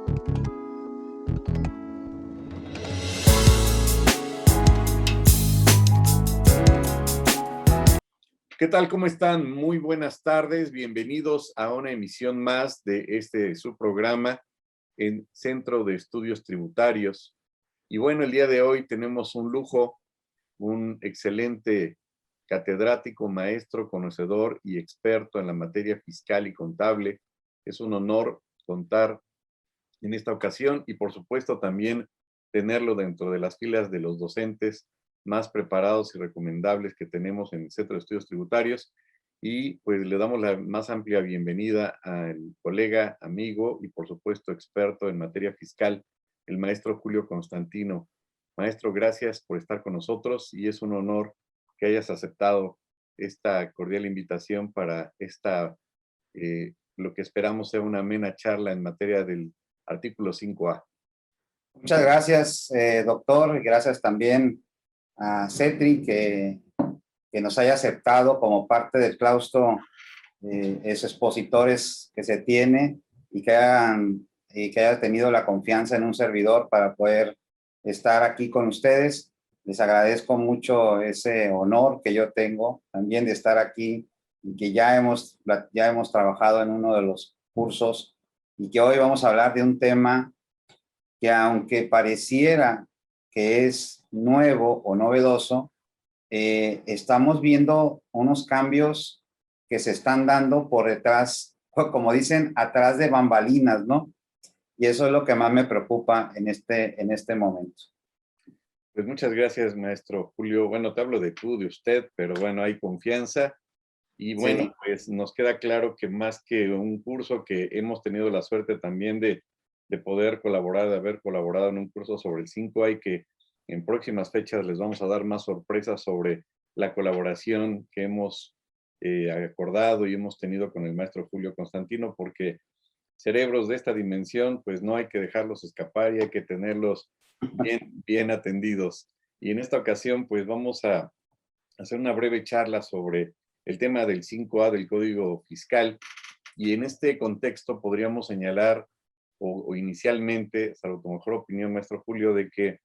¿Qué tal? ¿Cómo están? Muy buenas tardes. Bienvenidos a una emisión más de su programa en Centro de Estudios Tributarios. Y bueno, el día de hoy tenemos un lujo, un excelente catedrático, maestro, conocedor y experto en la materia fiscal y contable. Es un honor contar en esta ocasión y por supuesto también tenerlo dentro de las filas de los docentes más preparados y recomendables que tenemos en el Centro de Estudios Tributarios. Y pues le damos la más amplia bienvenida al colega, amigo y por supuesto experto en materia fiscal, el maestro Julio Constantino. Maestro, gracias por estar con nosotros y es un honor que hayas aceptado esta cordial invitación para lo que esperamos sea una amena charla en materia del artículo 5A. Muchas gracias, doctor, y gracias también a CETRI que nos haya aceptado como parte del claustro esos expositores que se tiene y que haya tenido la confianza en un servidor para poder estar aquí con ustedes. Les agradezco mucho ese honor que yo tengo también de estar aquí y que ya hemos trabajado en uno de los cursos y que hoy vamos a hablar de un tema que aunque pareciera que es nuevo o novedoso, estamos viendo unos cambios que se están dando por detrás, como dicen, atrás de bambalinas, ¿no? Y eso es lo que más me preocupa en este momento. Pues muchas gracias, maestro Julio. Bueno, te hablo de tú, de usted, pero bueno, hay confianza. Y bueno, sí, pues nos queda claro que más que un curso que hemos tenido la suerte también de poder colaborar, de haber colaborado en un curso sobre el 5A y que en próximas fechas les vamos a dar más sorpresas sobre la colaboración que hemos acordado y hemos tenido con el maestro Julio Constantino, porque cerebros de esta dimensión, pues no hay que dejarlos escapar y hay que tenerlos bien atendidos. Y en esta ocasión, pues vamos a hacer una breve charla sobre el tema del 5A del Código Fiscal. Y en este contexto podríamos señalar, o inicialmente, salvo tu mejor opinión, maestro Julio, de que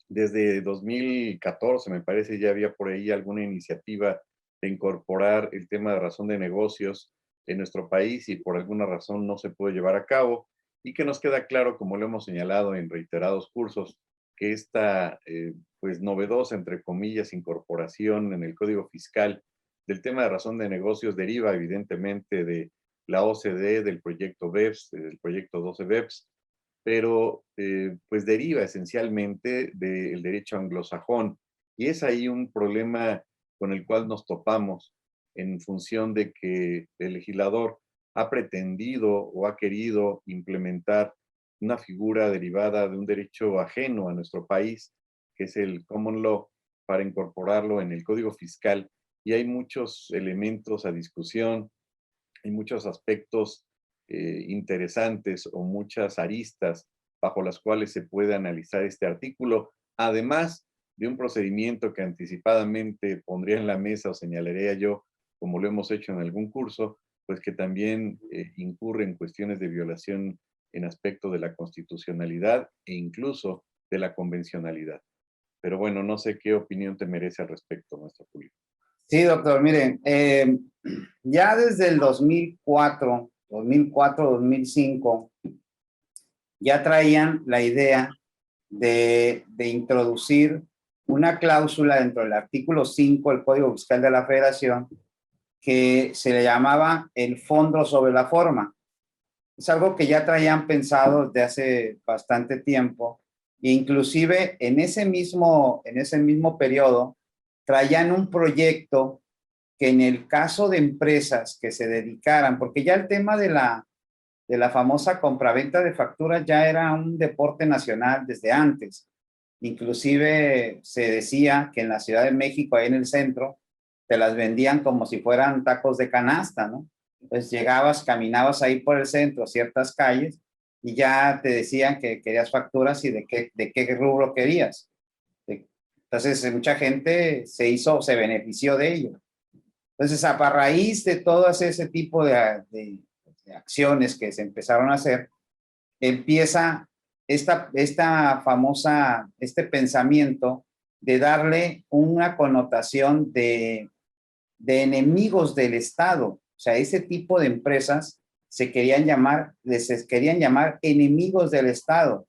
desde 2014, me parece, ya había por ahí alguna iniciativa de incorporar el tema de razón de negocios en nuestro país y por alguna razón no se puede llevar a cabo, y que nos queda claro, como lo hemos señalado en reiterados cursos, que esta pues novedosa, entre comillas, incorporación en el Código Fiscal del tema de razón de negocios deriva evidentemente de la OCDE, del proyecto BEPS, del proyecto 12 BEPS, pero pues deriva esencialmente del derecho anglosajón. Y es ahí un problema con el cual nos topamos en función de que el legislador ha pretendido o ha querido implementar una figura derivada de un derecho ajeno a nuestro país, que es el common law, para incorporarlo en el Código Fiscal. Y hay muchos elementos a discusión, hay muchos aspectos interesantes o muchas aristas bajo las cuales se puede analizar este artículo, además de un procedimiento que anticipadamente pondría en la mesa o señalaría yo, como lo hemos hecho en algún curso, pues que también incurre en cuestiones de violación en aspecto de la constitucionalidad e incluso de la convencionalidad. Pero bueno, no sé qué opinión te merece al respecto, maestro Julio. Sí, doctor, miren, ya desde el 2004, 2005, ya traían la idea de introducir una cláusula dentro del artículo 5 del Código Fiscal de la Federación que se le llamaba el fondo sobre la forma. Es algo que ya traían pensado desde hace bastante tiempo e inclusive en ese mismo periodo traían un proyecto que en el caso de empresas que se dedicaran, porque ya el tema de la famosa compraventa de facturas ya era un deporte nacional desde antes. Inclusive se decía que en la Ciudad de México, ahí en el centro, te las vendían como si fueran tacos de canasta, ¿no? Entonces llegabas, caminabas ahí por el centro, ciertas calles, y ya te decían que querías facturas y de qué rubro querías. Entonces mucha gente se benefició de ello. Entonces, a raíz de todo ese tipo de acciones que se empezaron a hacer, empieza este pensamiento de darle una connotación de enemigos del Estado. O sea, ese tipo de empresas les querían llamar enemigos del Estado.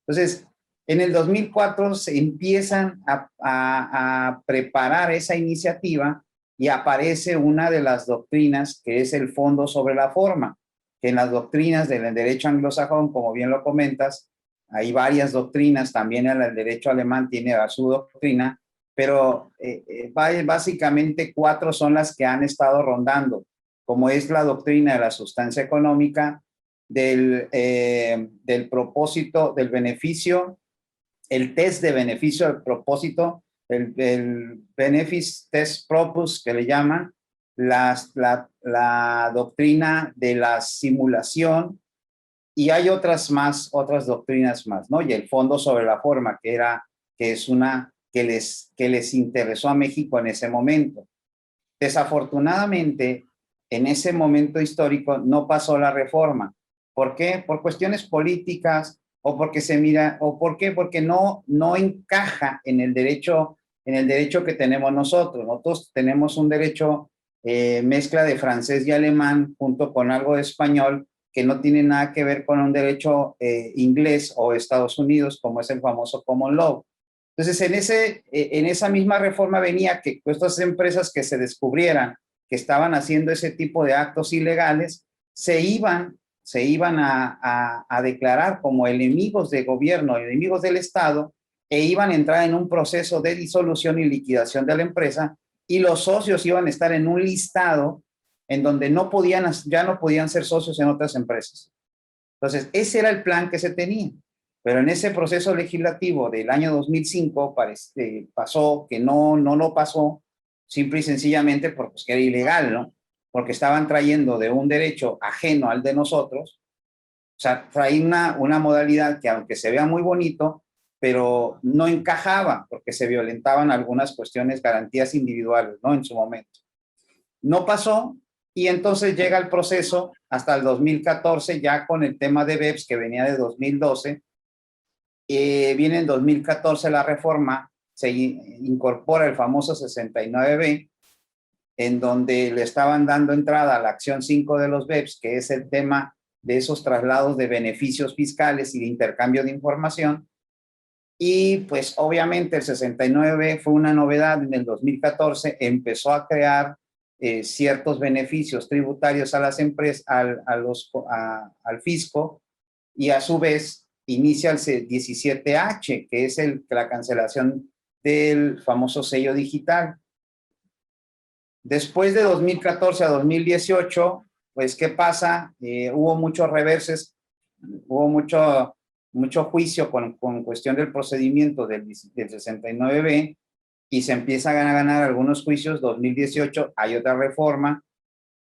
Entonces, en el 2004 se empiezan a preparar esa iniciativa y aparece una de las doctrinas que es el fondo sobre la forma, que en las doctrinas del derecho anglosajón, como bien lo comentas, hay varias doctrinas, también en el derecho alemán tiene su doctrina, pero básicamente 4 son las que han estado rondando, como es la doctrina de la sustancia económica, del propósito, del beneficio, el test de beneficio del propósito, el Benefit Test Propus que le llaman, la doctrina de la simulación, y hay otras doctrinas más, ¿no? Y el fondo sobre la forma, que es una que les interesó a México en ese momento. Desafortunadamente, en ese momento histórico no pasó la reforma. ¿Por qué? Por cuestiones políticas, o porque ¿por qué? Porque no encaja en el derecho que tenemos nosotros. Nosotros tenemos un derecho mezcla de francés y alemán junto con algo de español, que no tiene nada que ver con un derecho inglés o Estados Unidos, como es el famoso Common Law. Entonces, en esa misma reforma venía que estas empresas que se descubrieran que estaban haciendo ese tipo de actos ilegales, se iban a declarar como enemigos de gobierno, enemigos del Estado, e iban a entrar en un proceso de disolución y liquidación de la empresa, y los socios iban a estar en un listado en donde ya no podían ser socios en otras empresas. Entonces, ese era el plan que se tenía. Pero en ese proceso legislativo del año 2005 pasó que no lo pasó, simple y sencillamente porque era ilegal, ¿no? Porque estaban trayendo de un derecho ajeno al de nosotros, o sea, traían una modalidad que aunque se vea muy bonito, pero no encajaba porque se violentaban algunas cuestiones, garantías individuales, ¿no? En su momento. No pasó, y entonces llega el proceso hasta el 2014, ya con el tema de BEPS que venía de 2012. Viene en 2014 la reforma, se incorpora el famoso 69B, en donde le estaban dando entrada a la acción 5 de los BEPS, que es el tema de esos traslados de beneficios fiscales y de intercambio de información. Y pues obviamente el 69 fue una novedad en el 2014, empezó a crear ciertos beneficios tributarios a las empresas, al fisco, y a su vez inicia el 17H, que es la cancelación del famoso sello digital. Después de 2014 a 2018, pues, ¿qué pasa? Hubo muchos reverses, hubo mucho juicio con cuestión del procedimiento del 69B, y se empiezan a ganar algunos juicios. 2018 hay otra reforma,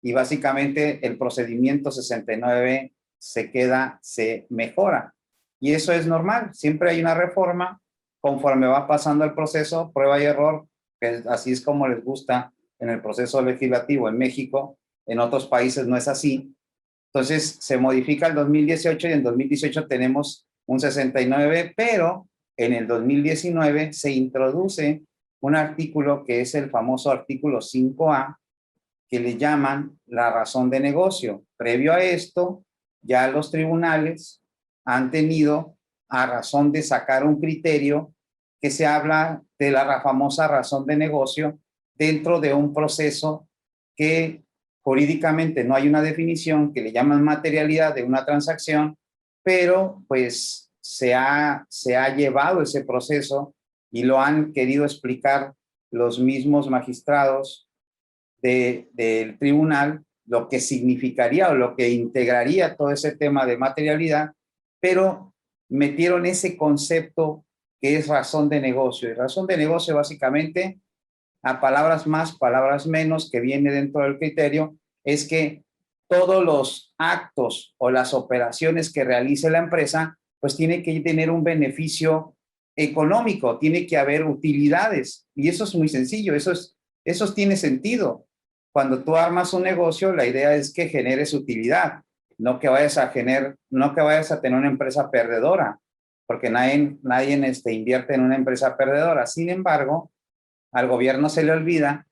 y básicamente el procedimiento 69B se mejora. Y eso es normal, siempre hay una reforma, conforme va pasando el proceso, prueba y error, que así es como les gusta en el proceso legislativo en México. En otros países no es así. Entonces se modifica el 2018, y en 2018 tenemos un 69, pero en el 2019 se introduce un artículo que es el famoso artículo 5A, que le llaman la razón de negocio. Previo a esto, ya los tribunales han tenido a razón de sacar un criterio que se habla de la famosa razón de negocio dentro de un proceso que jurídicamente no hay una definición, que le llaman materialidad de una transacción, pero pues se ha llevado ese proceso y lo han querido explicar los mismos magistrados del tribunal, lo que significaría o lo que integraría todo ese tema de materialidad, pero metieron ese concepto que es razón de negocio. Y razón de negocio básicamente, a palabras más, palabras menos, que viene dentro del criterio, es que todos los actos o las operaciones que realice la empresa, pues tiene que tener un beneficio económico, tiene que haber utilidades. Y eso es muy sencillo, eso tiene sentido. Cuando tú armas un negocio, la idea es que generes utilidad. no que vayas a tener una empresa perdedora, porque nadie invierte en una empresa perdedora. Sin embargo, al gobierno se le olvida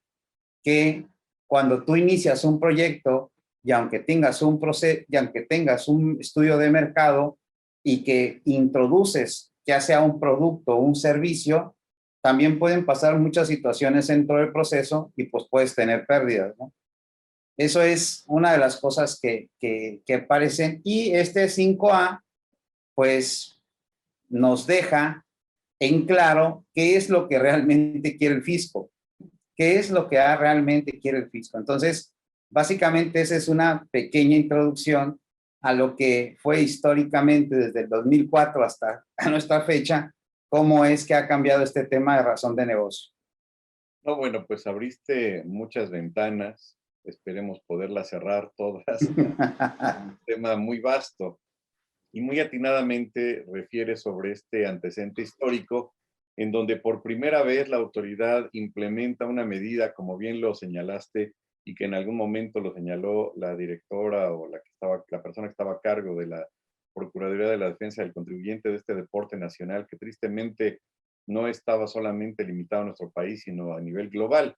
que cuando tú inicias un proyecto y aunque tengas un proceso, y aunque tengas un estudio de mercado y que introduces ya sea un producto o un servicio, también pueden pasar muchas situaciones dentro del proceso y pues puedes tener pérdidas, ¿no? Eso es una de las cosas que aparecen. Y este 5A, pues, nos deja en claro qué es lo que realmente quiere el fisco, qué es lo que realmente quiere el fisco. Entonces, básicamente esa es una pequeña introducción a lo que fue históricamente desde el 2004 hasta a nuestra fecha, cómo es que ha cambiado este tema de razón de negocio. No, bueno, pues abriste muchas ventanas, esperemos poderlas cerrar todas. Un tema muy vasto y muy atinadamente refiere sobre este antecedente histórico en donde por primera vez la autoridad implementa una medida, como bien lo señalaste, y que en algún momento lo señaló la directora o la persona que estaba a cargo de la Procuraduría de la Defensa del Contribuyente de este deporte nacional, que tristemente no estaba solamente limitado a nuestro país, sino a nivel global.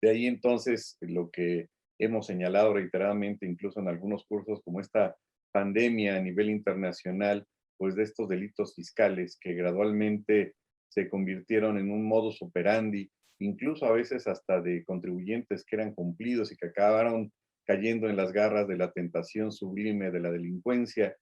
De ahí entonces lo que hemos señalado reiteradamente, incluso en algunos cursos, como esta pandemia a nivel internacional, pues de estos delitos fiscales que gradualmente se convirtieron en un modus operandi, incluso a veces hasta de contribuyentes que eran cumplidos y que acabaron cayendo en las garras de la tentación sublime de la delincuencia,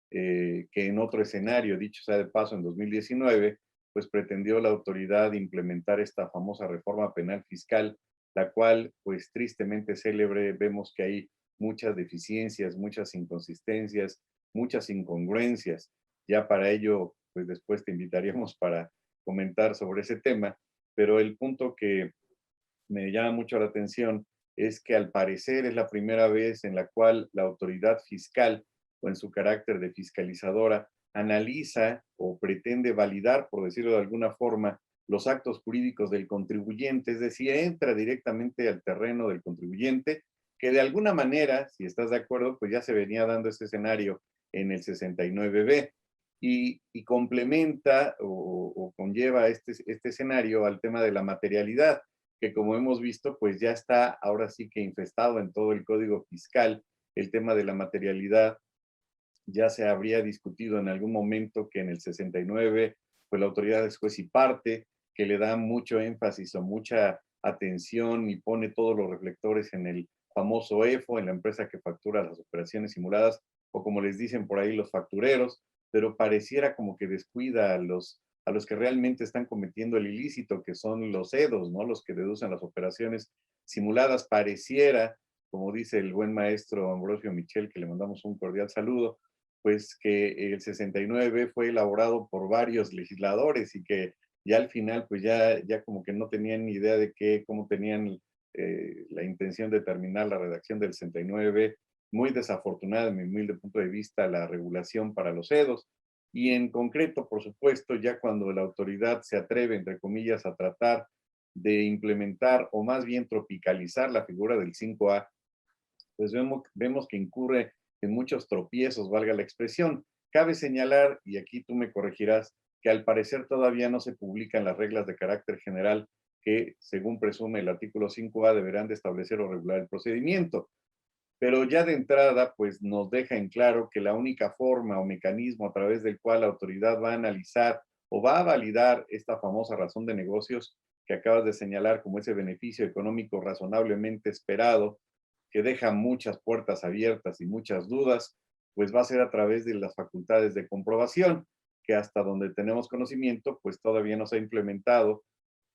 que en otro escenario, dicho sea de paso, en 2019, pues pretendió la autoridad implementar esta famosa reforma penal fiscal, la cual, pues tristemente célebre, vemos que hay muchas deficiencias, muchas inconsistencias, muchas incongruencias. Ya para ello, pues después te invitaríamos para comentar sobre ese tema, pero el punto que me llama mucho la atención es que al parecer es la primera vez en la cual la autoridad fiscal, o en su carácter de fiscalizadora, analiza o pretende validar, por decirlo de alguna forma, los actos jurídicos del contribuyente, es decir, entra directamente al terreno del contribuyente, que de alguna manera, si estás de acuerdo, pues ya se venía dando ese escenario en el 69B y complementa o conlleva este escenario al tema de la materialidad, que como hemos visto, pues ya está ahora sí que infestado en todo el código fiscal el tema de la materialidad. Ya se habría discutido en algún momento que en el 69, pues la autoridad es juez y parte, que le da mucho énfasis o mucha atención y pone todos los reflectores en el famoso EFO, en la empresa que factura las operaciones simuladas, o como les dicen por ahí, los factureros, pero pareciera como que descuida a los que realmente están cometiendo el ilícito, que son los EDOs, ¿no? Los que deducen las operaciones simuladas. Pareciera, como dice el buen maestro Ambrosio Michel, que le mandamos un cordial saludo, pues que el 69 fue elaborado por varios legisladores y que ya al final pues ya como que no tenían ni idea de cómo tenían la intención de terminar la redacción del 69. Muy desafortunada, en mi humilde punto de vista, la regulación para los EDOs. Y en concreto, por supuesto, ya cuando la autoridad se atreve, entre comillas, a tratar de implementar o más bien tropicalizar la figura del 5A, pues vemos que incurre en muchos tropiezos, valga la expresión. Cabe señalar, y aquí tú me corregirás, que al parecer todavía no se publican las reglas de carácter general que, según presume el artículo 5A, deberán de establecer o regular el procedimiento. Pero ya de entrada, pues nos deja en claro que la única forma o mecanismo a través del cual la autoridad va a analizar o va a validar esta famosa razón de negocios que acabas de señalar como ese beneficio económico razonablemente esperado, que deja muchas puertas abiertas y muchas dudas, pues va a ser a través de las facultades de comprobación, que hasta donde tenemos conocimiento, pues todavía no se ha implementado,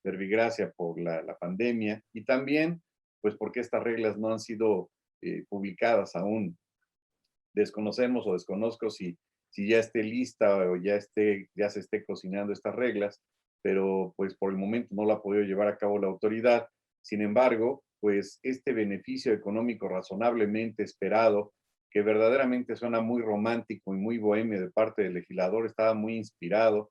verbigracia por la pandemia, y también, pues porque estas reglas no han sido publicadas aún. Desconocemos o desconozco si ya esté lista o ya se esté cocinando estas reglas, pero pues por el momento no la ha podido llevar a cabo la autoridad. Sin embargo, pues este beneficio económico razonablemente esperado, que verdaderamente suena muy romántico y muy bohemio de parte del legislador, estaba muy inspirado.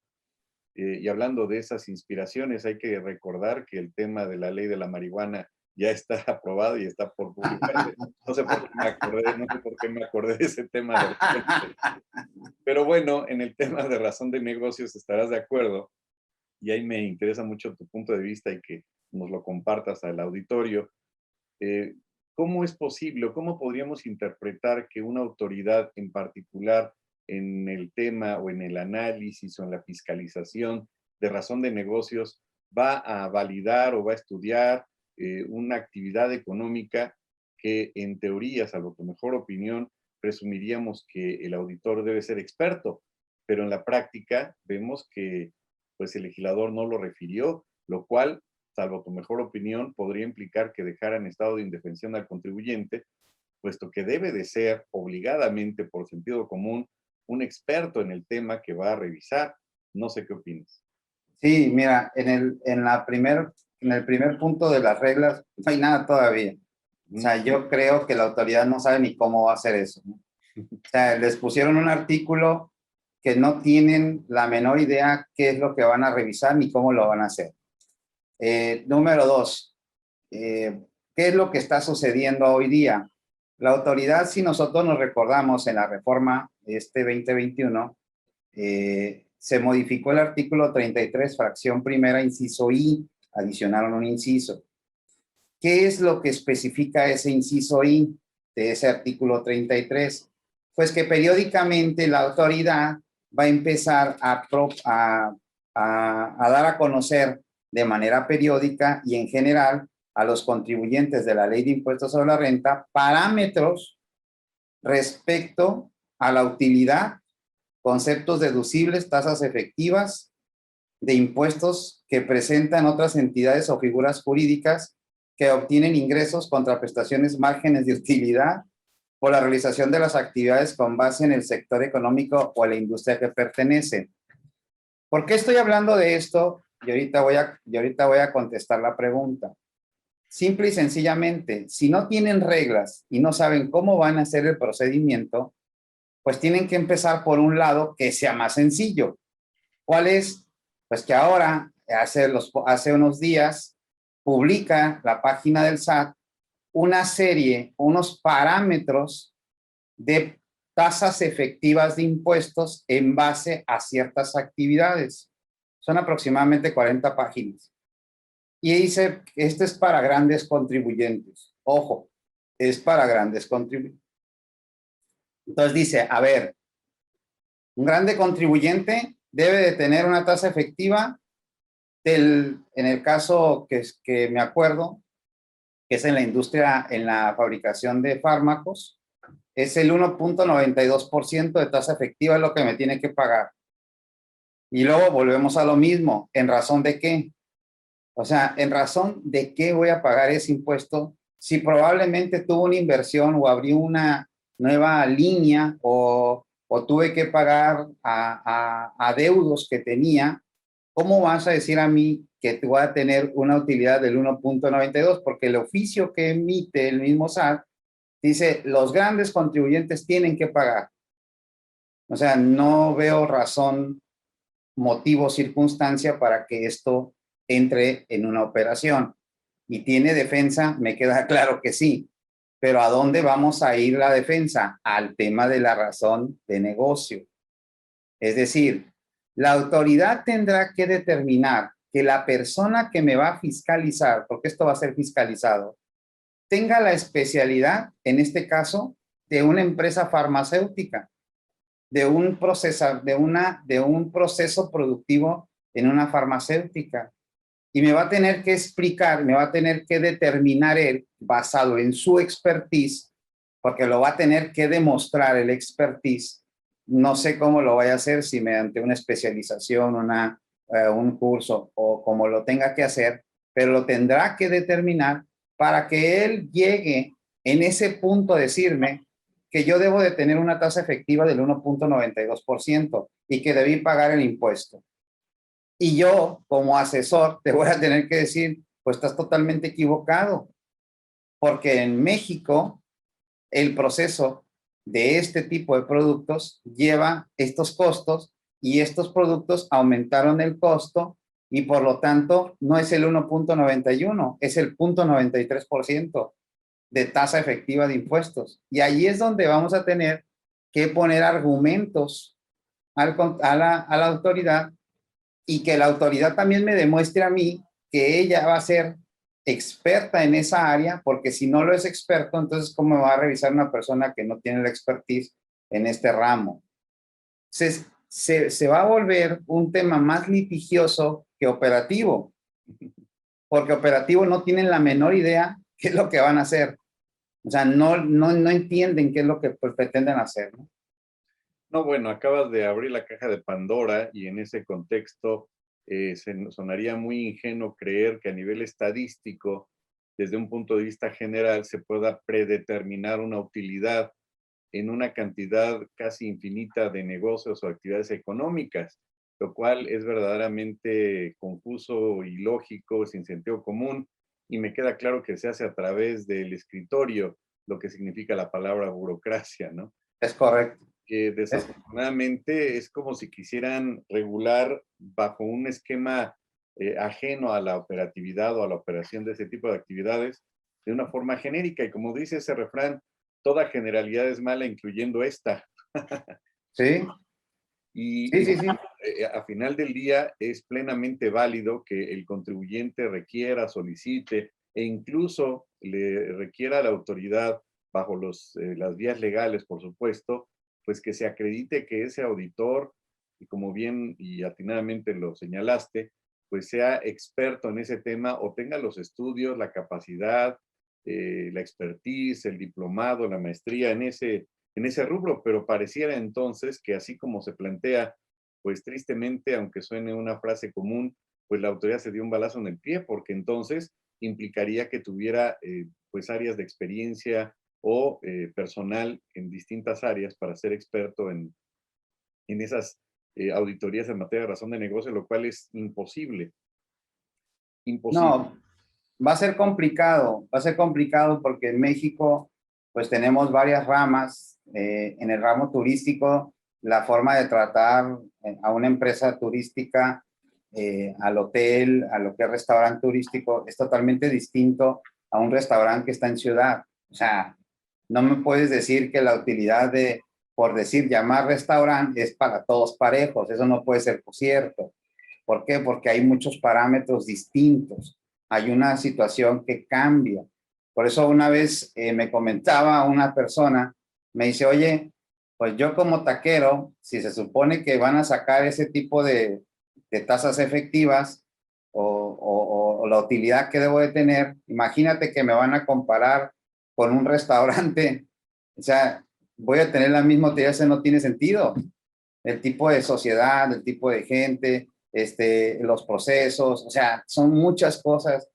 Y hablando de esas inspiraciones, hay que recordar que el tema de la ley de la marihuana ya está aprobado y está por publicarse. No sé por qué me acordé, no sé por qué me acordé de ese tema de repente. Pero bueno, en el tema de razón de negocios estarás de acuerdo, y ahí me interesa mucho tu punto de vista y que nos lo compartas al auditorio. eh, ¿Cómo es posible o cómo podríamos interpretar que una autoridad en particular en el tema o en el análisis o en la fiscalización de razón de negocios va a validar o va a estudiar una actividad económica que en teoría, salvo tu mejor opinión, presumiríamos que el auditor debe ser experto, pero en la práctica vemos que pues el legislador no lo refirió, lo cual, salvo tu mejor opinión, podría implicar que dejar en estado de indefensión al contribuyente, puesto que debe de ser obligadamente, por sentido común, un experto en el tema que va a revisar. No sé qué opinas. Sí, mira, en el primer punto de las reglas no hay nada todavía. O sea, yo creo que la autoridad no sabe ni cómo va a hacer eso, ¿no? O sea, les pusieron un artículo que no tienen la menor idea qué es lo que van a revisar ni cómo lo van a hacer. Número dos, ¿qué es lo que está sucediendo hoy día? La autoridad, si nosotros nos recordamos en la reforma de este 2021, se modificó el artículo 33, fracción primera, inciso I, adicionaron un inciso. ¿Qué es lo que especifica ese inciso I de ese artículo 33? Pues que periódicamente la autoridad va a empezar a dar a conocer de manera periódica y en general a los contribuyentes de la Ley de Impuestos sobre la Renta parámetros respecto a la utilidad, conceptos deducibles, tasas efectivas de impuestos que presentan otras entidades o figuras jurídicas que obtienen ingresos, contraprestaciones, márgenes de utilidad por la realización de las actividades con base en el sector económico o a la industria que pertenece. ¿Por qué estoy hablando de esto? Y ahorita voy a contestar la pregunta. Simple y sencillamente, si no tienen reglas y no saben cómo van a hacer el procedimiento, pues tienen que empezar por un lado que sea más sencillo. ¿Cuál es? Pues que ahora, hace unos días, publica la página del SAT una serie, unos parámetros de tasas efectivas de impuestos en base a ciertas actividades. Son aproximadamente 40 páginas. Y dice, esto es para grandes contribuyentes. Ojo, es para grandes contribuyentes. Entonces dice, a ver, un grande contribuyente debe de tener una tasa efectiva en el caso que me acuerdo, que es en la industria, en la fabricación de fármacos, es el 1.92% de tasa efectiva es lo que me tiene que pagar. Y luego volvemos a lo mismo, ¿en razón de qué? O sea, ¿en razón de qué voy a pagar ese impuesto si probablemente tuve una inversión o abrí una nueva línea o tuve que pagar a deudos que tenía? ¿Cómo vas a decir a mí que te voy a tener una utilidad del 1.92? Porque el oficio que emite el mismo SAT dice, los grandes contribuyentes tienen que pagar. O sea, no veo razón, motivo, circunstancia para que esto entre en una operación. ¿Y tiene defensa? Me queda claro que sí. Pero ¿a dónde vamos a ir la defensa? Al tema de la razón de negocio. Es decir, la autoridad tendrá que determinar que la persona que me va a fiscalizar, porque esto va a ser fiscalizado, tenga la especialidad, en este caso, de una empresa farmacéutica, de un proceso productivo en una farmacéutica. Y me va a tener que explicar, me va a tener que determinar él, basado en su expertise, porque lo va a tener que demostrar el expertise. No sé cómo lo vaya a hacer, si mediante una especialización, un curso o como lo tenga que hacer, pero lo tendrá que determinar para que él llegue en ese punto a decirme que yo debo de tener una tasa efectiva del 1.92% y que debí pagar el impuesto. Y yo, como asesor, te voy a tener que decir, pues estás totalmente equivocado, porque en México el proceso de este tipo de productos lleva estos costos y estos productos aumentaron el costo y por lo tanto no es el 1.91, es el 0.93% de tasa efectiva de impuestos. Y ahí es donde vamos a tener que poner argumentos a la autoridad y que la autoridad también me demuestre a mí que ella va a ser experta en esa área, porque si no lo es experto, entonces ¿cómo va a revisar una persona que no tiene la expertise en este ramo? Se va a volver un tema más litigioso que operativo, porque operativo no tienen la menor idea qué es lo que van a hacer. O sea, no entienden qué es lo que pues, pretenden hacer, ¿no? No, bueno, acabas de abrir la caja de Pandora y en ese contexto sonaría muy ingenuo creer que a nivel estadístico, desde un punto de vista general, se pueda predeterminar una utilidad en una cantidad casi infinita de negocios o actividades económicas, lo cual es verdaderamente confuso, ilógico, sin sentido común, y me queda claro que se hace a través del escritorio, lo que significa la palabra burocracia, ¿no? Es correcto. Que Es, desafortunadamente es como si quisieran regular bajo un esquema ajeno a la operatividad o a la operación de ese tipo de actividades de una forma genérica. Y como dice ese refrán, toda generalidad es mala, incluyendo esta. sí, sí, Y sí, sí. a final del día es plenamente válido que el contribuyente requiera, solicite e incluso le requiera a la autoridad, bajo las vías legales, por supuesto, pues que se acredite que ese auditor, y como bien y atinadamente lo señalaste, pues sea experto en ese tema o tenga los estudios, la capacidad, la expertise, el diplomado, la maestría en ese rubro, pero pareciera entonces que así como se plantea, pues tristemente, aunque suene una frase común, pues la autoridad se dio un balazo en el pie, porque entonces implicaría que tuviera pues áreas de experiencia o personal en distintas áreas para ser experto en esas auditorías en materia de razón de negocio, lo cual es imposible, imposible. No, va a ser complicado porque en México pues tenemos varias ramas. En el ramo turístico, la forma de tratar a una empresa turística, al hotel, a lo que es restaurante turístico, es totalmente distinto a un restaurante que está en ciudad. O sea, no me puedes decir que la utilidad de, por decir, llamar restaurante es para todos parejos. Eso no puede ser cierto. ¿Por qué? Porque hay muchos parámetros distintos. Hay una situación que cambia. Por eso una vez me comentaba una persona, me dice, oye, pues yo como taquero, si se supone que van a sacar ese tipo de tasas efectivas o la utilidad que debo de tener, imagínate que me van a comparar con un restaurante, o sea, voy a tener la misma utilidad, eso no tiene sentido. El tipo de sociedad, el tipo de gente, los procesos, o sea, son muchas cosas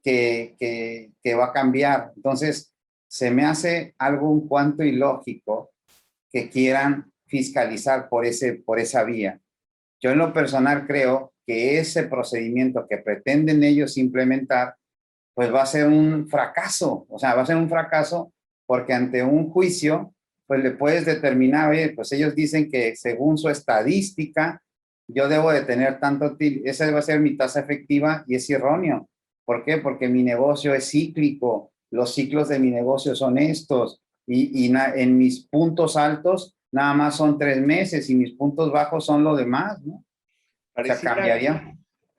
que va a cambiar. Entonces, se me hace algo un cuanto ilógico que quieran fiscalizar por esa vía. Yo en lo personal creo que ese procedimiento que pretenden ellos implementar, pues va a ser un fracaso, o sea, va a ser un fracaso porque ante un juicio, pues le puedes determinar, oye, pues ellos dicen que según su estadística, yo debo de tener tanto, esa va a ser mi tasa efectiva y es erróneo. ¿Por qué? Porque mi negocio es cíclico, los ciclos de mi negocio son estos y en mis puntos altos nada más son 3 meses y mis puntos bajos son lo demás, ¿no? O sea, Pareciera, cambiaría.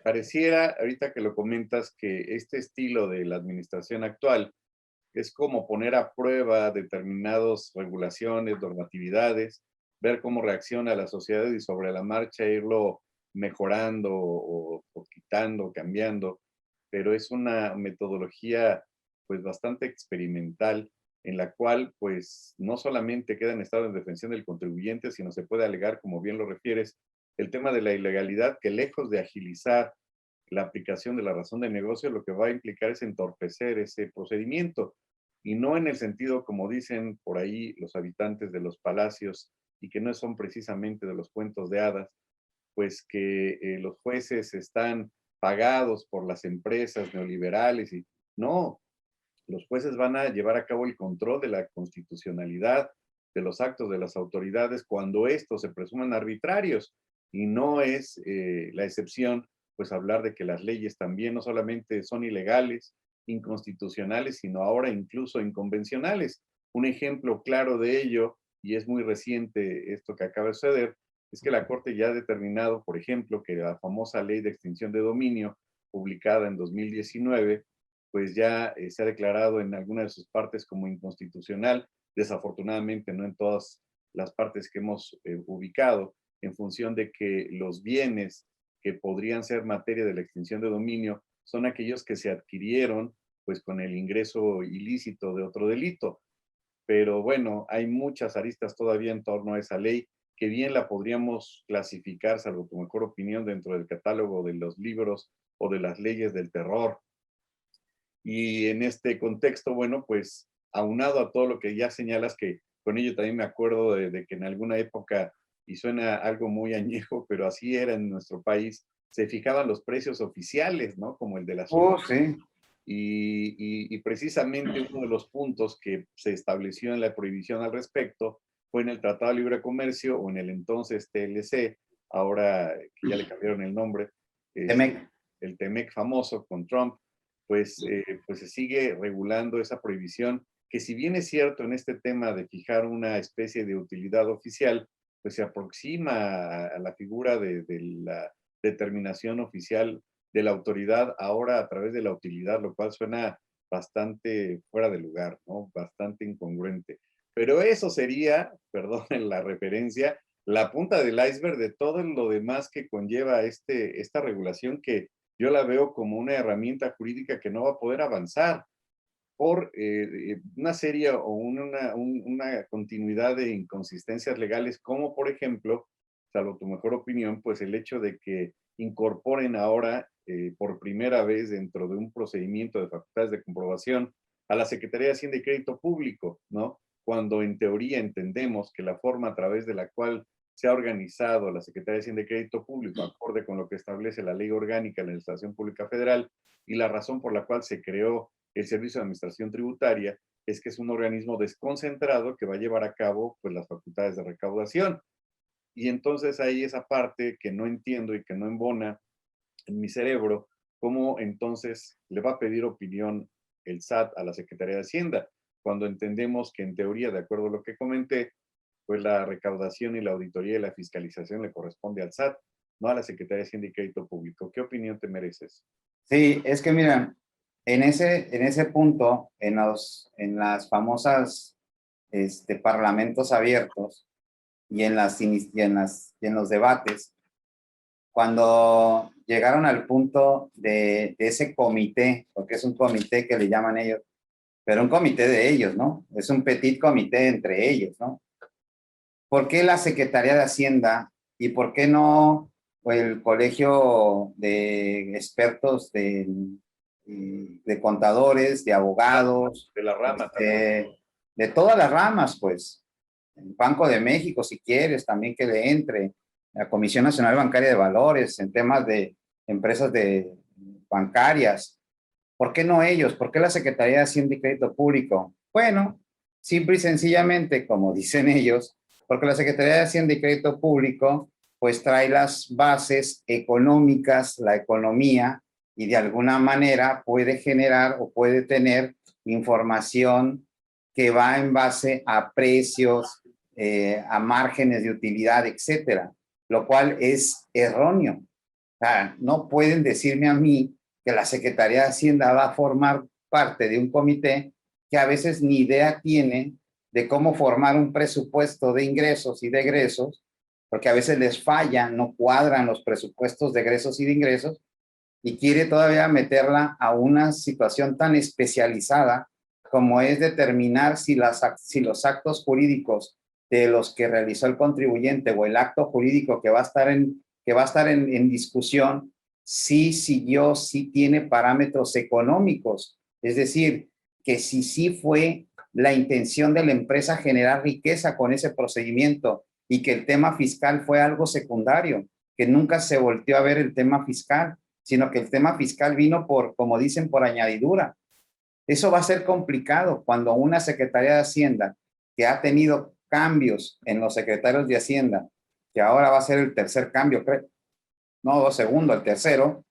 pareciera, ahorita que lo comentas, que este estilo de la administración actual es como poner a prueba determinadas regulaciones, normatividades, ver cómo reacciona la sociedad y sobre la marcha irlo mejorando o quitando, cambiando, pero es una metodología pues bastante experimental en la cual pues no solamente queda en estado de defensión del contribuyente, sino se puede alegar, como bien lo refieres, el tema de la ilegalidad que lejos de agilizar la aplicación de la razón de negocio, lo que va a implicar es entorpecer ese procedimiento y no en el sentido, como dicen por ahí los habitantes de los palacios y que no son precisamente de los cuentos de hadas, pues que los jueces están pagados por las empresas neoliberales y no, los jueces van a llevar a cabo el control de la constitucionalidad de los actos de las autoridades cuando estos se presuman arbitrarios y no es la excepción pues hablar de que las leyes también no solamente son ilegales, inconstitucionales, sino ahora incluso inconvencionales. Un ejemplo claro de ello, y es muy reciente esto que acaba de suceder, es que la Corte ya ha determinado, por ejemplo, que la famosa ley de extinción de dominio, publicada en 2019, pues ya se ha declarado en alguna de sus partes como inconstitucional, desafortunadamente no en todas las partes que hemos ubicado, en función de que los bienes que podrían ser materia de la extinción de dominio son aquellos que se adquirieron pues con el ingreso ilícito de otro delito. Pero bueno, hay muchas aristas todavía en torno a esa ley que bien la podríamos clasificar, salvo tu mejor opinión, dentro del catálogo de los libros o de las leyes del terror. Y en este contexto, bueno, pues aunado a todo lo que ya señalas, que con ello también me acuerdo de que en alguna época, y suena algo muy añejo, pero así era en nuestro país, se fijaban los precios oficiales, ¿no? Como el de la azúcar. Sí. Y precisamente uno de los puntos que se estableció en la prohibición al respecto fue en el Tratado de Libre Comercio o en el entonces TLC, ahora que ya le cambiaron el nombre, Temec. el TEMEC famoso con Trump, pues se sigue regulando esa prohibición, que si bien es cierto en este tema de fijar una especie de utilidad oficial, pues se aproxima a la figura de la determinación oficial de la autoridad ahora a través de la utilidad, lo cual suena bastante fuera de lugar, ¿no? Bastante incongruente. Pero eso sería, perdonen la referencia, la punta del iceberg de todo lo demás que conlleva esta regulación, que yo la veo como una herramienta jurídica que no va a poder avanzar por una serie o una continuidad de inconsistencias legales, como por ejemplo, salvo tu mejor opinión, pues el hecho de que incorporen ahora por primera vez dentro de un procedimiento de facultades de comprobación a la Secretaría de Hacienda y Crédito Público, ¿no? Cuando en teoría entendemos que la forma a través de la cual se ha organizado la Secretaría de Hacienda y Crédito Público, acorde con lo que establece la Ley Orgánica de la Administración Pública Federal, y la razón por la cual se creó el Servicio de Administración Tributaria, es que es un organismo desconcentrado que va a llevar a cabo pues, las facultades de recaudación. Y entonces hay esa parte que no entiendo y que no embona en mi cerebro, cómo entonces le va a pedir opinión el SAT a la Secretaría de Hacienda, cuando entendemos que en teoría, de acuerdo a lo que comenté, pues la recaudación y la auditoría y la fiscalización le corresponde al SAT, no a la Secretaría de Hacienda y Crédito Público. ¿Qué opinión te mereces? Sí, es que mira, en ese punto, en las famosas parlamentos abiertos y en los debates, cuando llegaron al punto de ese comité, porque es un comité que le llaman ellos, pero un comité de ellos, ¿no? Es un petit comité entre ellos, ¿no? ¿Por qué la Secretaría de Hacienda y por qué no el Colegio de Expertos de Contadores, de Abogados, De la rama también. de todas las ramas, pues? El Banco de México, si quieres, también que le entre, la Comisión Nacional Bancaria de Valores, en temas de empresas bancarias. ¿Por qué no ellos? ¿Por qué la Secretaría de Hacienda y Crédito Público? Bueno, simple y sencillamente, como dicen ellos, porque la Secretaría de Hacienda y Crédito Público pues trae las bases económicas, la economía, y de alguna manera puede generar o puede tener información que va en base a precios, a márgenes de utilidad, etcétera, lo cual es erróneo. O sea, no pueden decirme a mí que la Secretaría de Hacienda va a formar parte de un comité que a veces ni idea tiene de cómo formar un presupuesto de ingresos y de egresos, porque a veces les fallan, no cuadran los presupuestos de egresos y de ingresos, y quiere todavía meterla a una situación tan especializada como es determinar si los actos jurídicos de los que realizó el contribuyente o el acto jurídico que va a estar en discusión, sí siguió, sí tiene parámetros económicos. Es decir, que si sí fue la intención de la empresa generar riqueza con ese procedimiento y que el tema fiscal fue algo secundario, que nunca se volteó a ver el tema fiscal, sino que el tema fiscal vino por, como dicen, por añadidura. Eso va a ser complicado cuando una Secretaría de Hacienda que ha tenido cambios en los secretarios de Hacienda, que ahora va a ser el tercer cambio, creo, no, segundo, el tercero,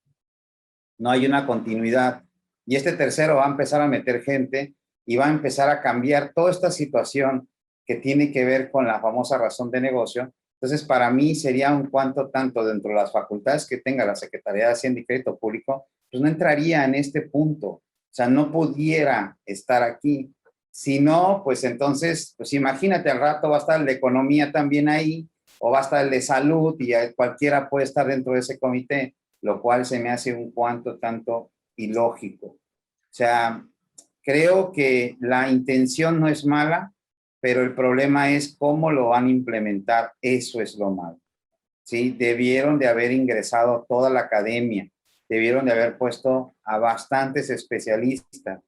no hay una continuidad. Y este tercero va a empezar a meter gente y va a empezar a cambiar toda esta situación que tiene que ver con la famosa razón de negocio. Entonces, para mí sería un cuanto tanto dentro de las facultades que tenga la Secretaría de Hacienda y Crédito Público, pues no entraría en este punto. O sea, no pudiera estar aquí. Si no, pues entonces, pues imagínate, al rato va a estar el de Economía también ahí, o va a estar el de Salud, y cualquiera puede estar dentro de ese comité, lo cual se me hace un cuanto tanto ilógico. O sea, creo que la intención no es mala, pero el problema es cómo lo van a implementar. Eso es lo malo. ¿Sí? Debieron de haber ingresado toda la academia, debieron de haber puesto a bastantes especialistas.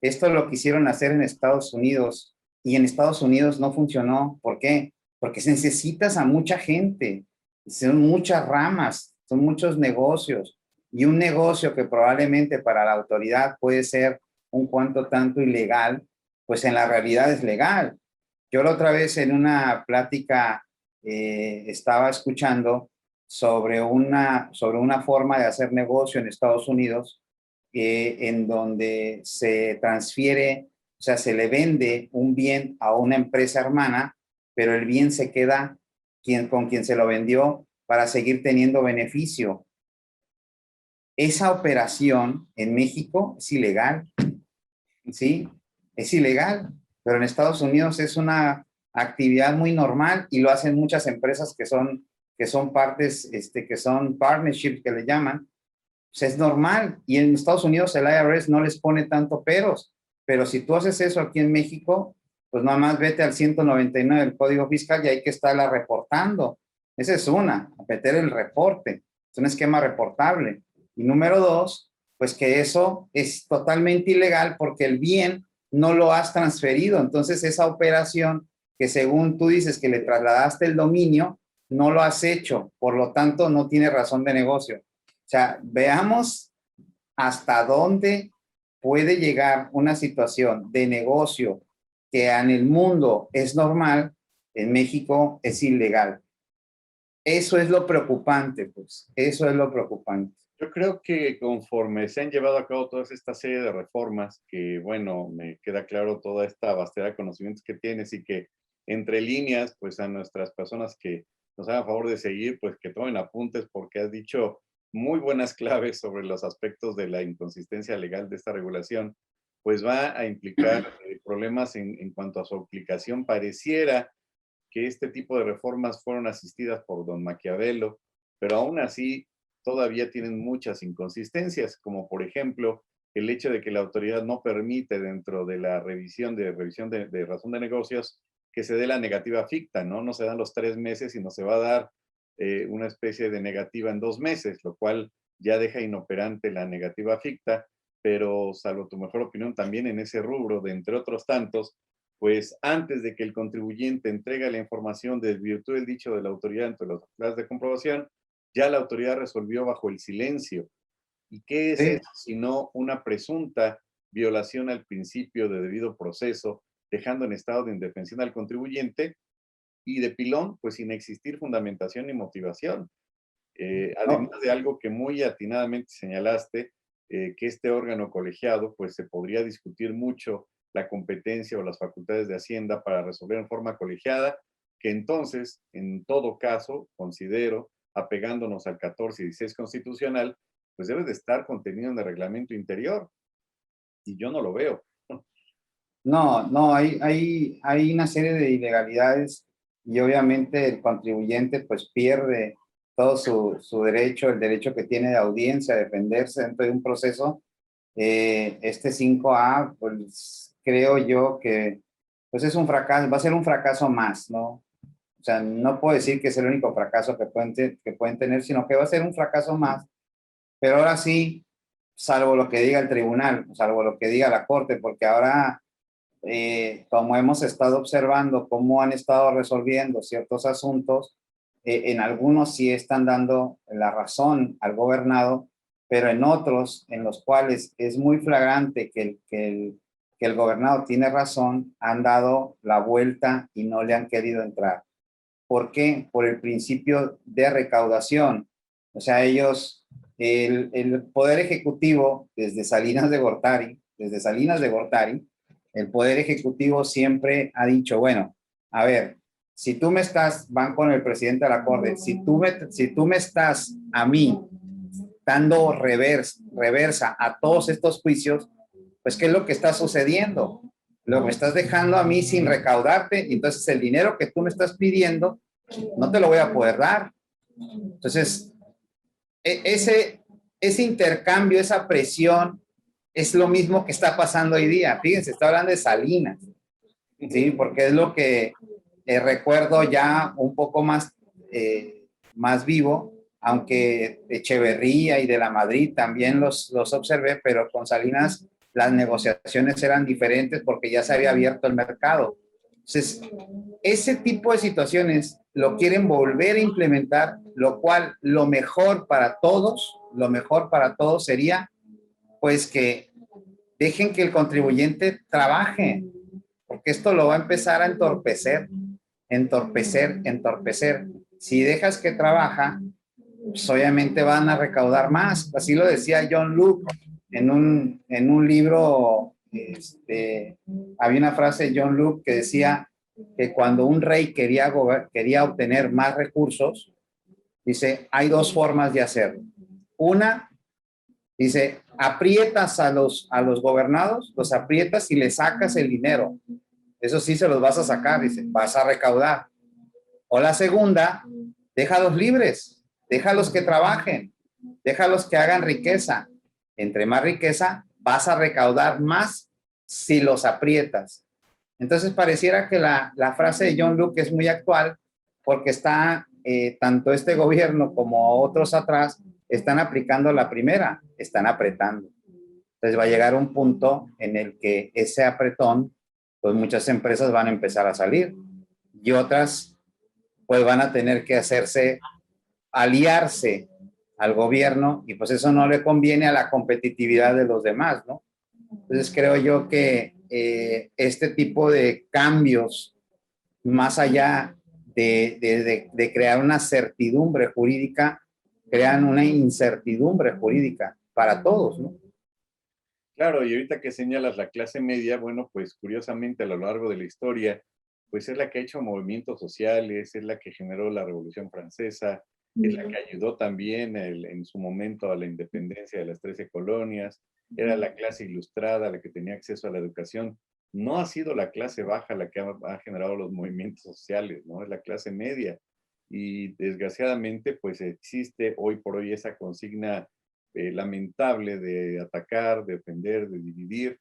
Esto lo quisieron hacer en Estados Unidos y en Estados Unidos no funcionó. ¿Por qué? Porque necesitas a mucha gente, son muchas ramas, son muchos negocios, y un negocio que probablemente para la autoridad puede ser un cuanto tanto ilegal, pues en la realidad es legal. Yo la otra vez en una plática estaba escuchando sobre una forma de hacer negocio en Estados Unidos, en donde se transfiere, o sea, se le vende un bien a una empresa hermana, pero el bien se queda con quien se lo vendió para seguir teniendo beneficio. Esa operación en México es ilegal, ¿sí? Es ilegal, pero en Estados Unidos es una actividad muy normal y lo hacen muchas empresas que son partes, que son partnerships que le llaman. Pues es normal, y en Estados Unidos el IRS no les pone tanto peros, pero si tú haces eso aquí en México, pues nada más vete al 199 del Código Fiscal y hay que estarla reportando. Esa es una, meter el reporte, es un esquema reportable. Y número dos, pues que eso es totalmente ilegal porque el bien no lo has transferido. Entonces esa operación que según tú dices que le trasladaste el dominio, no lo has hecho, por lo tanto no tiene razón de negocio. O sea, veamos hasta dónde puede llegar una situación de negocio que en el mundo es normal, en México es ilegal. Eso es lo preocupante, pues. Eso es lo preocupante. Yo creo que conforme se han llevado a cabo toda esta serie de reformas, que bueno, me queda claro toda esta vastedad de conocimientos que tienes y que entre líneas, pues a nuestras personas que nos hagan favor de seguir, pues que tomen apuntes porque has dicho muy buenas claves sobre los aspectos de la inconsistencia legal de esta regulación, pues va a implicar problemas en cuanto a su aplicación. Pareciera que este tipo de reformas fueron asistidas por don Maquiavelo, pero aún así todavía tienen muchas inconsistencias, como por ejemplo el hecho de que la autoridad no permite dentro de la revisión de razón de negocios que se dé la negativa ficta, ¿no? No se dan los 3 meses, sino se va a dar una especie de negativa en 2 meses, lo cual ya deja inoperante la negativa ficta, pero salvo tu mejor opinión también en ese rubro, de entre otros tantos, pues antes de que el contribuyente entregue la información, desvirtúe el dicho de la autoridad entre los planes de comprobación, ya la autoridad resolvió bajo el silencio. ¿Y qué es Sí. eso sino una presunta violación al principio de debido proceso, dejando en estado de indefensión al contribuyente y de pilón, pues sin existir fundamentación ni motivación? No, Además de algo que muy atinadamente señalaste, que este órgano colegiado, pues se podría discutir mucho la competencia o las facultades de Hacienda para resolver en forma colegiada, que entonces, en todo caso, considero, apegándonos al 14 y 16 constitucional, pues debe de estar contenido en el reglamento interior, y yo no lo veo. no, hay una serie de ilegalidades y obviamente el contribuyente pues pierde todo su derecho, el derecho que tiene de audiencia, a defenderse dentro de un proceso. Este 5A, pues creo yo que pues es un fracaso, va a ser un fracaso más, ¿no? O sea, no puedo decir que es el único fracaso que pueden tener, sino que va a ser un fracaso más. Pero ahora sí, salvo lo que diga el tribunal, salvo lo que diga la corte, porque ahora, como hemos estado observando cómo han estado resolviendo ciertos asuntos, en algunos sí están dando la razón al gobernado, pero en otros, en los cuales es muy flagrante que el gobernado tiene razón, han dado la vuelta y no le han querido entrar. ¿Por qué? Por el principio de recaudación. O sea, ellos el Poder Ejecutivo, desde Salinas de Gortari, el Poder Ejecutivo siempre ha dicho, bueno, a ver, si tú me estás, van con el presidente de la Corte, si tú me estás a mí dando reversa a todos estos juicios, pues ¿qué es lo que está sucediendo? Lo me estás dejando a mí sin recaudarte, y entonces el dinero que tú me estás pidiendo no te lo voy a poder dar. Entonces, ese intercambio, esa presión, es lo mismo que está pasando hoy día. Fíjense, está hablando de Salinas, ¿sí? Porque es lo que recuerdo ya un poco más, más vivo, aunque Echeverría y de la Madrid también los observé, pero con Salinas las negociaciones eran diferentes porque ya se había abierto el mercado. Entonces, ese tipo de situaciones lo quieren volver a implementar, lo cual lo mejor para todos sería pues que dejen que el contribuyente trabaje, porque esto lo va a empezar a entorpecer. Si dejas que trabaja, pues obviamente van a recaudar más. Así lo decía John Luke en un libro. Había una frase de John Luke que decía que cuando un rey quería obtener más recursos, dice, hay dos formas de hacerlo. Una, dice, aprietas a los gobernados, los aprietas y les sacas el dinero. Eso sí se los vas a sacar, dice, vas a recaudar. O la segunda, déjalos libres, déjalos que trabajen, déjalos que hagan riqueza. Entre más riqueza, vas a recaudar más si los aprietas. Entonces pareciera que la frase de John Luke es muy actual porque está, tanto este gobierno como otros atrás, están aplicando la primera, están apretando. Entonces va a llegar un punto en el que ese apretón, pues muchas empresas van a empezar a salir y otras pues van a tener que aliarse al gobierno, y pues eso no le conviene a la competitividad de los demás, ¿no? Entonces creo yo que este tipo de cambios, más allá de crear una certidumbre jurídica, crean una incertidumbre jurídica para todos, ¿no? Claro, y ahorita que señalas la clase media, bueno, pues curiosamente a lo largo de la historia, pues es la que ha hecho movimientos sociales, es la que generó la Revolución Francesa, es la que ayudó también en su momento a la independencia de las 13 colonias, era la clase ilustrada la que tenía acceso a la educación. No ha sido la clase baja la que ha generado los movimientos sociales, ¿no? Es la clase media. Y desgraciadamente, pues existe hoy por hoy esa consigna lamentable de atacar, de ofender, de dividir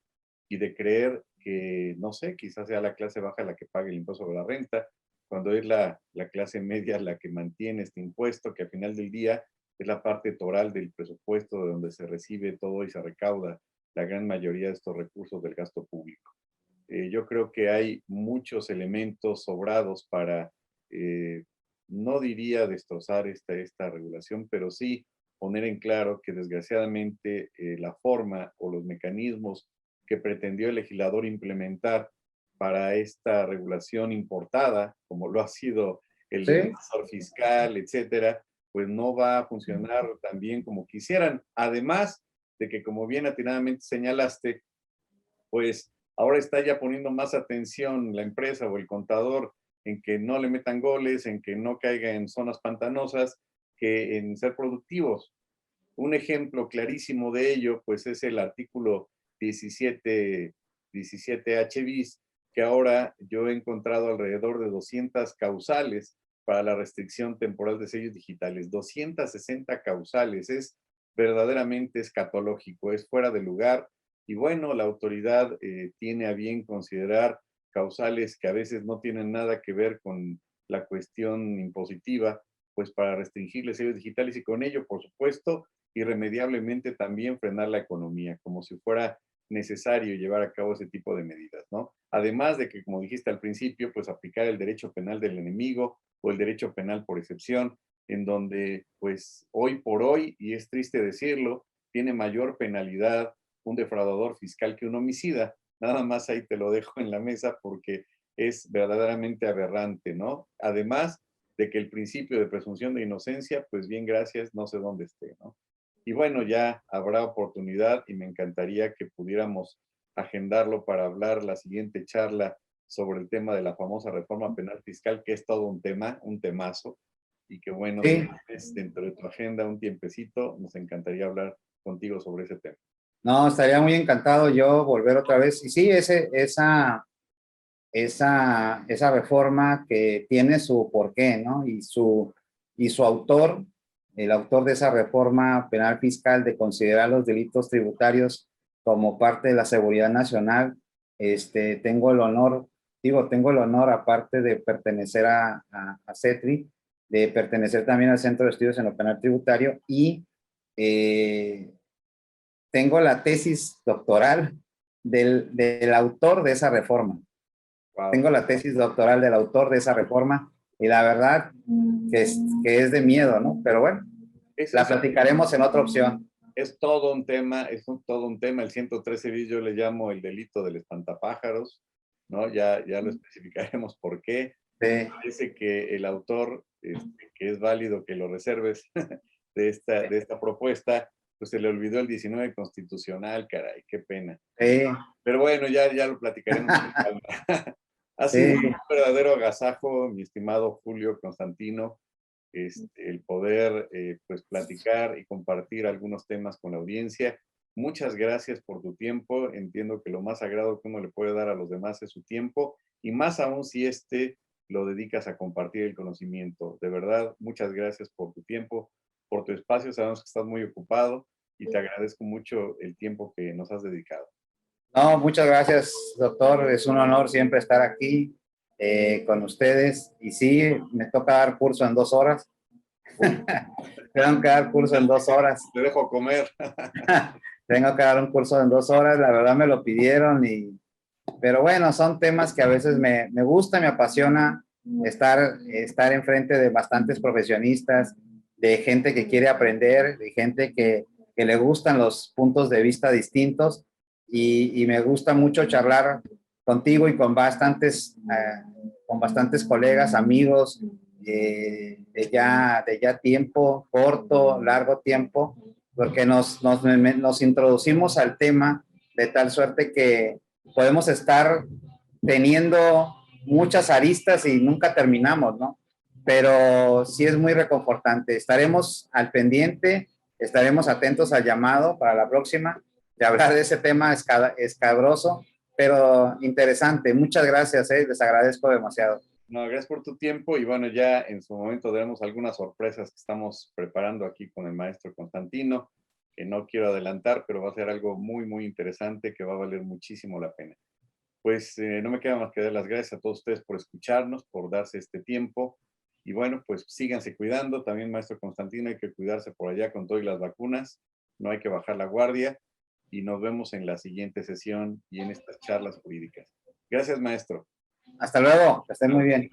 y de creer que, no sé, quizás sea la clase baja la que pague el impuesto sobre la renta, cuando es la clase media la que mantiene este impuesto, que al final del día es la parte toral del presupuesto de donde se recibe todo y se recauda la gran mayoría de estos recursos del gasto público. Yo creo que hay muchos elementos sobrados para, no diría destrozar esta regulación, pero sí poner en claro que desgraciadamente la forma o los mecanismos que pretendió el legislador implementar para esta regulación importada, como lo ha sido el ¿Sí? defensor fiscal, etcétera, pues no va a funcionar tan bien como quisieran. Además de que, como bien atinadamente señalaste, pues ahora está ya poniendo más atención la empresa o el contador en que no le metan goles, en que no caiga en zonas pantanosas, que en ser productivos. Un ejemplo clarísimo de ello, pues es el artículo 17H bis, que ahora yo he encontrado alrededor de 200 causales para la restricción temporal de sellos digitales. 260 causales, es verdaderamente escatológico, es fuera de lugar. Y bueno, la autoridad tiene a bien considerar causales que a veces no tienen nada que ver con la cuestión impositiva, pues para restringir sellos digitales y con ello, por supuesto, irremediablemente también frenar la economía, como si fuera necesario llevar a cabo ese tipo de medidas, ¿no? Además de que, como dijiste al principio, pues aplicar el derecho penal del enemigo o el derecho penal por excepción, en donde, pues, hoy por hoy, y es triste decirlo, tiene mayor penalidad un defraudador fiscal que un homicida. Nada más ahí te lo dejo en la mesa porque es verdaderamente aberrante, ¿no? Además de que el principio de presunción de inocencia, pues bien, gracias, no sé dónde esté, ¿no? Y bueno, ya habrá oportunidad y me encantaría que pudiéramos agendarlo para hablar la siguiente charla sobre el tema de la famosa reforma penal fiscal, que es todo un tema, un temazo, y que bueno, si Sí, tienes dentro de tu agenda un tiempecito, nos encantaría hablar contigo sobre ese tema. no, estaría muy encantado yo volver otra vez. Y sí, esa reforma que tiene su porqué, ¿no? Y su autor, el autor de esa reforma penal fiscal de considerar los delitos tributarios como parte de la seguridad nacional, tengo el honor, tengo el honor, aparte de pertenecer a CETRI, de pertenecer también al Centro de Estudios en lo Penal Tributario y eh, tengo la tesis doctoral del autor de esa reforma. Wow. Tengo la tesis doctoral del autor de esa reforma y la verdad que es de miedo, ¿no? Pero bueno, Es, la es, platicaremos en otra opción. es todo un tema, todo un tema. El 113 bis yo le llamo el delito del espantapájaros, ¿no? Ya lo especificaremos por qué. Sí, Parece que el autor, que es válido que lo reserves de esta propuesta, pues se le olvidó el 19 constitucional, caray, qué pena. sí, Pero bueno, ya lo platicaremos con calma. Ha sido sí. un verdadero agasajo, mi estimado Julio Constantino, el poder pues platicar y compartir algunos temas con la audiencia. Muchas gracias por tu tiempo. Entiendo que lo más sagrado que uno le puede dar a los demás es su tiempo, y más aún si lo dedicas a compartir el conocimiento. De verdad, muchas gracias por tu tiempo, por tu espacio. Sabemos que estás muy ocupado y te agradezco mucho el tiempo que nos has dedicado. No, muchas gracias, doctor. Es un honor siempre estar aquí con ustedes. Y sí, me toca dar curso en 2 horas. Tengo que dar curso en 2 horas. Te dejo comer. Tengo que dar un curso en 2 horas. La verdad me lo pidieron pero bueno, son temas que a veces me gusta, me apasiona estar enfrente de bastantes profesionistas, de gente que quiere aprender, de gente que le gustan los puntos de vista distintos y me gusta mucho charlar contigo y con bastantes colegas, amigos, de ya tiempo, corto, largo tiempo, porque nos introducimos al tema de tal suerte que podemos estar teniendo muchas aristas y nunca terminamos, ¿no? Pero sí es muy reconfortante. Estaremos al pendiente, estaremos atentos al llamado para la próxima de hablar de ese tema escabroso, pero interesante. Muchas gracias, les agradezco demasiado. No, gracias por tu tiempo y bueno, ya en su momento daremos algunas sorpresas que estamos preparando aquí con el maestro Constantino, que no quiero adelantar, pero va a ser algo muy, muy interesante que va a valer muchísimo la pena. Pues no me queda más que dar las gracias a todos ustedes por escucharnos, por darse este tiempo y bueno, pues síganse cuidando. También, maestro Constantino, hay que cuidarse por allá con todas las vacunas, no hay que bajar la guardia y nos vemos en la siguiente sesión y en estas charlas jurídicas. Gracias, maestro. Hasta luego, que estén muy bien.